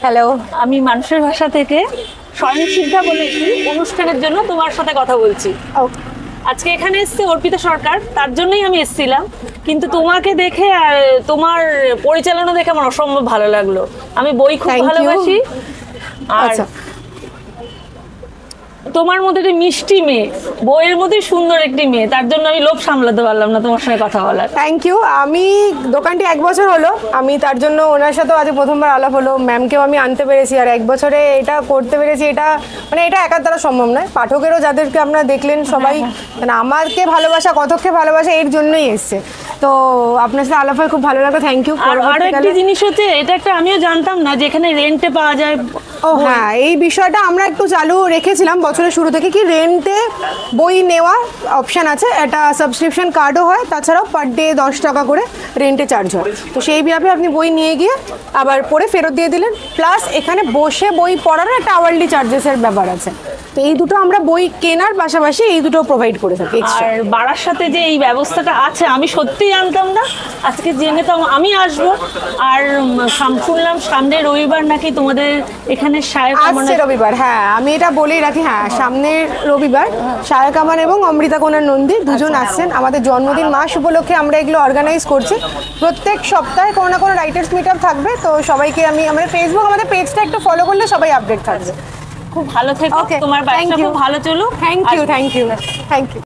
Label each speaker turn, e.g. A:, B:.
A: Hello,
B: আমি মানুষের ভাষা থেকে স্বয়ংসিদ্ধা বলে একটি অনুষ্ঠানের জন্য তোমার সাথে কথা বলছি। আজকে এখানে এসছে অর্পিতা সরকার, তার জন্যই আমি এসেছিলাম। কিন্তু তোমাকে দেখে আর তোমার পরিচালনা দেখে আমার অসম্ভব ভালো লাগলো। আমি বই খুব
A: Thank you.
B: ভালোবাসি। আর
A: আচ্ছা।
B: তোমার মধ্যে একটি মিষ্টি মেয়ে, বইয়ের মধ্যে সুন্দর একটি মেয়ে, তার জন্য আমি লোভ সামলাতে পারলাম না তোমার সঙ্গে কথা বলার।
A: Thank you. আমি দোকানটি 1 বছর হলো, আমি তার জন্য ওনার সাথেও আজ প্রথমবার আলাপ হলো। ম্যামকেও আমি আনতে পেরেছি, আর 1 বছরে এটা করতে পেরেছি। এটা মানে এটা একার দ্বারা সম্ভব নয়। পাঠকেরও যাদেরকে আপনারা দেখলেন সবাই মানে আমাকে ভালোবাসা, কথককে ভালোবাসা এর জন্যই এসছে। তো আপনার সাথে আলাপ হয়ে খুব ভালো লাগলো, থ্যাংক ইউ।
B: আর আরো একটি জিনিস হচ্ছে, এটা একটা আমিও জানতাম না যে এখানে রেন্টে পাওয়া যায়।
A: ও হ্যাঁ, এই বিষয়টা আমরা একটু চালু রেখেছিলাম বছরের শুরু থেকে, কি রেন্টে বই নেওয়ার অপশান আছে। একটা সাবস্ক্রিপশন কার্ডও হয়, তাছাড়াও পার ডে 10 টাকা করে রেন্টে চার্জ হয়। তো সেই ব্যাপারে আপনি বই নিয়ে গিয়ে আবার পড়ে ফেরত দিয়ে দিলেন। প্লাস এখানে বসে বই পড়ারও একটা আওয়ারলি চার্জেসের ব্যাপার আছে। তো এই দুটো আমরা বই কেনার পাশাপাশি এই দুটো প্রোভাইড করে থাকি এক্সট্রা।
B: আর বাড়ার সাথে যে এই ব্যবস্থাটা আছে আমি সত্যিই জানতাম না, আজকে জেনে তো আমি আসবো। আর শুনলাম সামনের রবিবার নাকি তোমাদের এখানে
A: আসছে রবিবার, হ্যাঁ আমি এটা বলেই রাখি। হ্যাঁ, সামনের রবিবার সায়ক আমান এবং অমৃতা কোনার নন্দী দুজন আসছেন। আমাদের জন্মদিন মাস উপলক্ষে আমরা এগুলো অর্গানাইজ করছি। প্রত্যেক সপ্তাহে কোনো না কোনো রাইটার্স মিট আপ থাকবে। তো সবাইকে আমি আমাদের ফেসবুক, আমাদের পেজটা একটু ফলো করলে সবাই আপডেট থাকবে।
B: খুব ভালো থেকো, তোমার ব্যবসা খুব ভালো চলুক।
A: Thank you, thank you, thank you.